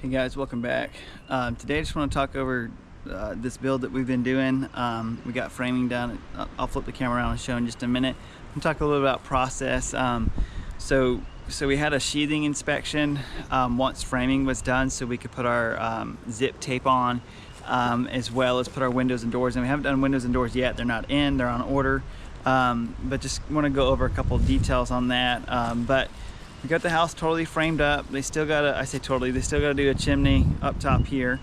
Hey guys, welcome back. Today I just want to talk over this build that we've been doing. We got framing done. I'll flip the camera around and show in just a minute. I'm talk a little bit about process. So we had a sheathing inspection once framing was done, so we could put our zip tape on, as well as put our windows and doors in. We haven't done windows and doors yet. They're not in. They're on order. But just want to go over a couple of details on that. But we got the house totally framed up. They still gotta, I say totally, they still gotta do a chimney up top here.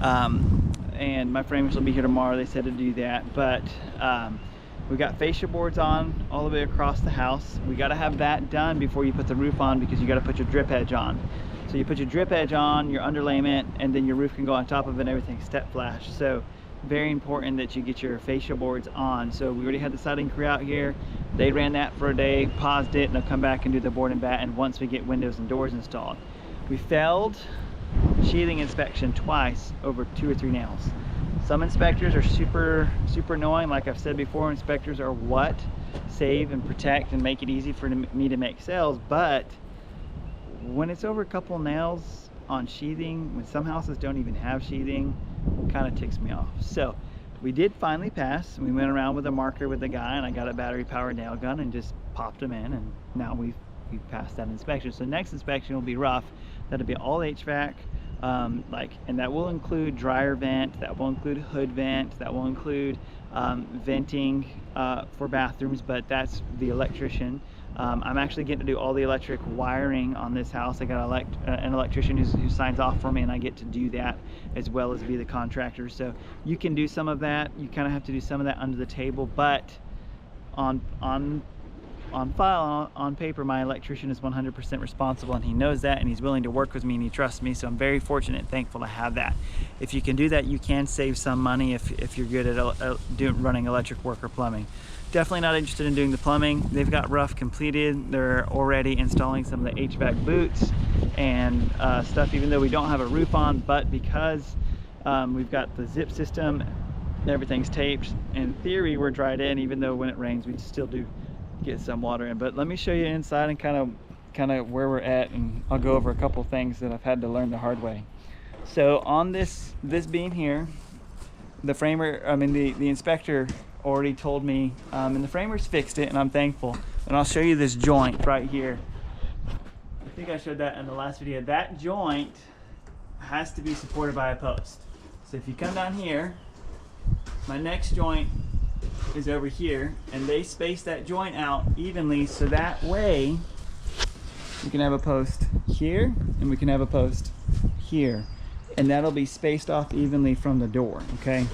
And my framers will be here tomorrow. They said to do that. But we got fascia boards on all the way across the house. We gotta have that done before you put the roof on, because you gotta put your drip edge on. So you put your drip edge on, your underlayment, and then your roof can go on top of it and everything step flash. So very important that you get your fascia boards on. So we already had the siding crew out here. They ran that for a day, paused it, and they'll come back and do the board and batten once we get windows and doors installed. We failed sheathing inspection twice over 2 or 3 nails. Some inspectors are super annoying. Like I've said before, inspectors are what save and protect and make it easy for me to make sales. But when it's over a couple nails on sheathing, when some houses don't even have sheathing, it kind of ticks me off. So we did finally pass. We went around with a marker with the guy, and I got a battery powered nail gun and just popped them in, and now we've passed that inspection. So next inspection will be rough. That'll be all HVAC, and that will include dryer vent, that will include hood vent, that will include venting for bathrooms, but that's the electrician. I'm actually getting to do all the electric wiring on this house. I got an electrician who signs off for me, and I get to do that as well as be the contractor. So you can do some of that. You kind of have to do some of that under the table, but on file, on paper, my electrician is 100% responsible, and he knows that, and he's willing to work with me, and he trusts me. So I'm very fortunate and thankful to have that. If you can do that, you can save some money if you're good at running electric work or plumbing. Definitely not interested in doing the plumbing. They've got rough completed. They're already installing some of the HVAC boots and stuff, even though we don't have a roof on. But because we've got the zip system, everything's taped. In theory, we're dried in, even though when it rains, we still do get some water in. But let me show you inside and kind of where we're at, and I'll go over a couple things that I've had to learn the hard way. So on this beam here, the inspector already told me, and the framers fixed it, and I'm thankful. And I'll show you this joint right here. I think I showed that in the last video. That joint has to be supported by a post. So if you come down here, my next joint is over here, and they space that joint out evenly, so that way we can have a post here and we can have a post here, and that'll be spaced off evenly from the door. Okay,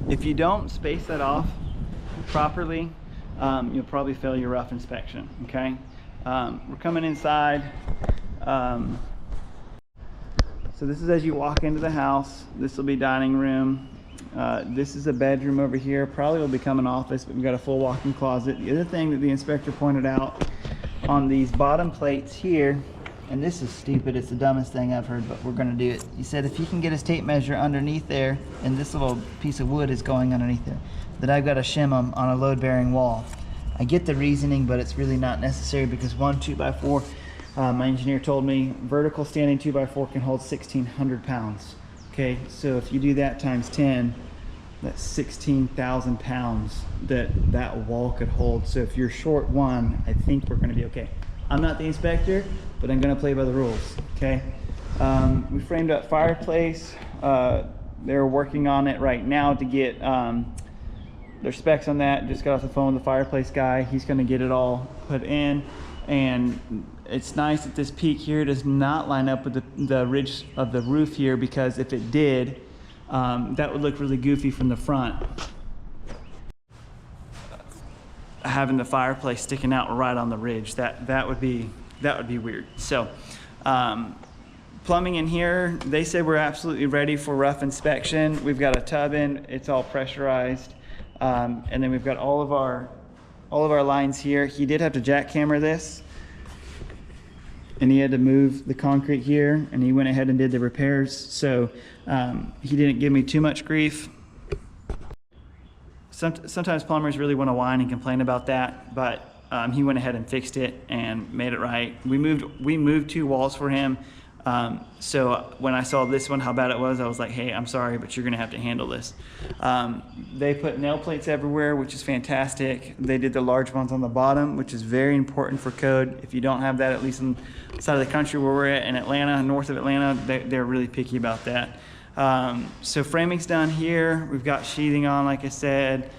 if you don't space that off properly, you'll probably fail your rough inspection. Okay, we're coming inside. So this is as you walk into the house. This will be dining room. This is a bedroom over here. Probably will become an office, but we've got a full walk-in closet. The other thing that the inspector pointed out on these bottom plates here, and this is stupid, it's the dumbest thing I've heard, but we're gonna do it. He said if he can get his tape measure underneath there, and this little piece of wood is going underneath there, that I've got to shim them on a load-bearing wall. I get the reasoning, but it's really not necessary, because one 2x4, my engineer told me, vertical standing 2x4 can hold 1,600 pounds. Okay, so if you do that times 10, that's 16,000 pounds that wall could hold. So if you're short one, I think we're gonna be okay. I'm not the inspector, but I'm gonna play by the rules, okay? We framed up fireplace. They're working on it right now to get their specs on that. Just got off the phone with the fireplace guy. He's gonna get it all put in. And it's nice that this peak here does not line up with the ridge of the roof here, because if it did, that would look really goofy from the front, having the fireplace sticking out right on the ridge. That would be weird. So plumbing in here, they said we're absolutely ready for rough inspection. We've got a tub in, it's all pressurized, and then we've got all of our lines here. He did have to jackhammer this, and he had to move the concrete here, and he went ahead and did the repairs. So he didn't give me too much grief. Sometimes plumbers really want to whine and complain about that, but He went ahead and fixed it and made it right. We moved 2 walls for him. So when I saw this one, how bad it was, I was like, hey, I'm sorry, but you're gonna have to handle this. They put nail plates everywhere, which is fantastic. They did the large ones on the bottom, which is very important for code. If you don't have that, at least in the side of the country where we're at in Atlanta, north of Atlanta, they're really picky about that. So framing's done here. We've got sheathing on, like I said.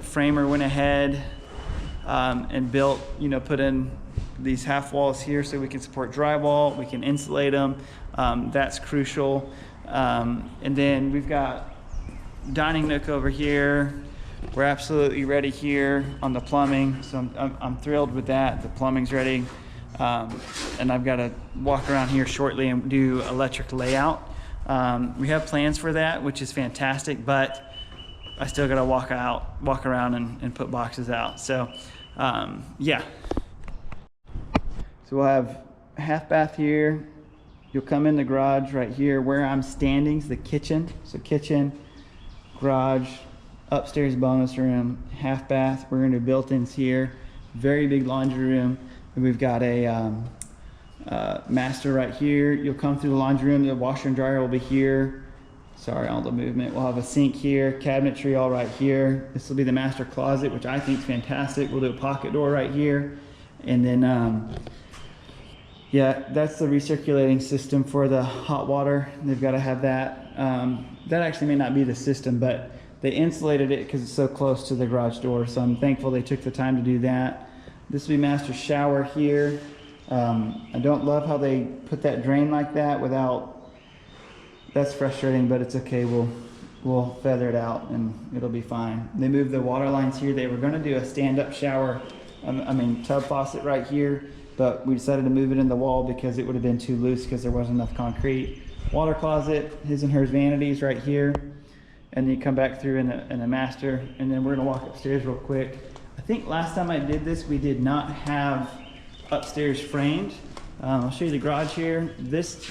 Framer went ahead and built, put in these half walls here so we can support drywall, we can insulate them. That's crucial. And then we've got dining nook over here. We're absolutely ready here on the plumbing, so I'm thrilled with that. The plumbing's ready. And I've got to walk around here shortly and do electric layout. We have plans for that, which is fantastic, but I still got to walk around and put boxes out. So yeah. So we'll have a half bath here. You'll come in the garage right here. Where I'm standing is the kitchen. So kitchen, garage, upstairs bonus room, half bath. We're gonna do built-ins here. Very big laundry room. And we've got a master right here. You'll come through the laundry room. The washer and dryer will be here. Sorry, all the movement. We'll have a sink here, cabinetry all right here. This will be the master closet, which I think is fantastic. We'll do a pocket door right here. And then, yeah, that's the recirculating system for the hot water. They've got to have that. That actually may not be the system, but they insulated it because it's so close to the garage door. So I'm thankful they took the time to do that. This will be master shower here. I don't love how they put that drain like that without, that's frustrating, but it's okay. We'll feather it out and it'll be fine. They moved the water lines here. They were going to do a stand-up shower, tub faucet right here, but we decided to move it in the wall because it would have been too loose because there wasn't enough concrete. Water closet, his and hers vanities right here. And then you come back through in the master, and then we're gonna walk upstairs real quick. I think last time I did this, we did not have upstairs framed. I'll show you the garage here. This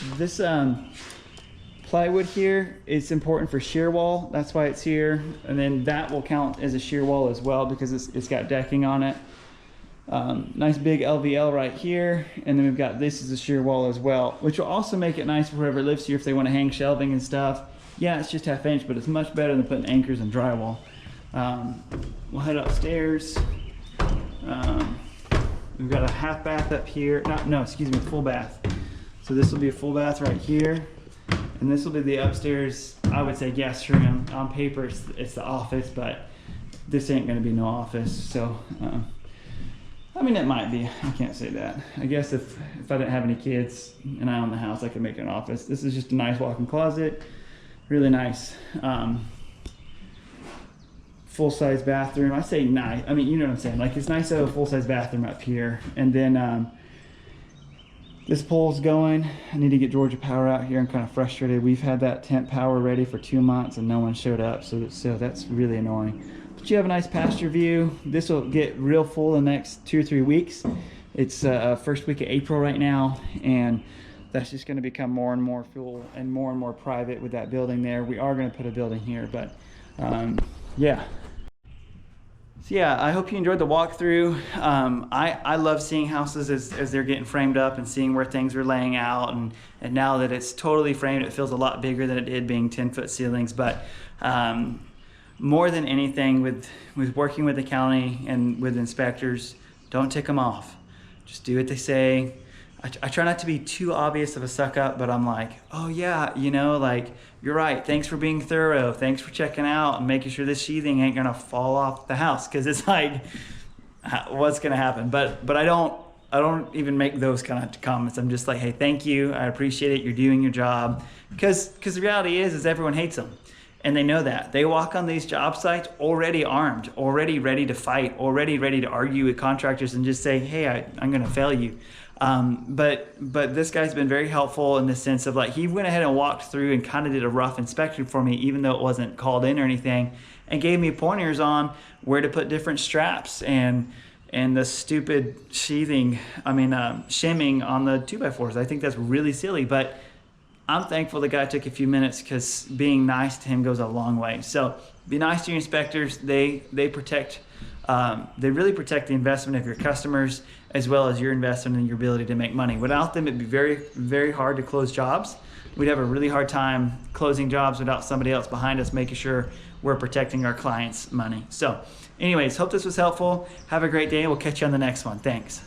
plywood here is important for shear wall. That's why it's here. And then that will count as a shear wall as well because it's got decking on it. Nice big LVL right here, and then we've got this as a shear wall as well, which will also make it nice for whoever lives here if they want to hang shelving and stuff. Yeah, it's just 1/2 inch, but it's much better than putting anchors and drywall. We'll head upstairs. We've got a half bath up here. Full bath. So this will be a full bath right here, and this will be the upstairs, I would say, guest room. On paper, it's the office, but this ain't going to be no office. So. It might be. I can't say that. I guess if I didn't have any kids and I own the house, I could make it an office. This is just a nice walk-in closet. Really nice. Full-size bathroom. I say nice. You know what I'm saying. Like, it's nice to have a full-size bathroom up here. And then this pole's going. I need to get Georgia Power out here. I'm kind of frustrated. We've had that temp power ready for 2 months and no one showed up. So that's really annoying. But you have a nice pasture view. This will get real full in the next 2 or 3 weeks. It's first week of April right now, and that's just going to become more and more full and more private with that building there. We are going to put a building here, but yeah. So yeah, I hope you enjoyed the walkthrough. I love seeing houses as they're getting framed up and seeing where things are laying out, and now that it's totally framed, it feels a lot bigger than it did being 10-foot ceilings. But more than anything, with working with the county and with inspectors, don't tick them off. Just do what they say. I try not to be too obvious of a suck up, but I'm like, oh yeah, you're right. Thanks for being thorough. Thanks for checking out and making sure this sheathing ain't gonna fall off the house, because it's like, what's gonna happen? But I don't even make those kind of comments. I'm just like, hey, thank you. I appreciate it. You're doing your job, because the reality is everyone hates them. And they know that. They walk on these job sites already armed, already ready to fight, already ready to argue with contractors and just say, hey, I'm going to fail you. But this guy's been very helpful in the sense of, like, he went ahead and walked through and kind of did a rough inspection for me, even though it wasn't called in or anything, and gave me pointers on where to put different straps and the stupid sheathing, shimming on the 2x4s. I think that's really silly, but I'm thankful the guy took a few minutes, because being nice to him goes a long way. So be nice to your inspectors. They protect They really protect the investment of your customers as well as your investment and your ability to make money. Without them, it'd be very, very hard to close jobs. We'd have a really hard time closing jobs without somebody else behind us making sure we're protecting our clients' money. So anyways, hope this was helpful. Have a great day. We'll catch you on the next one. Thanks.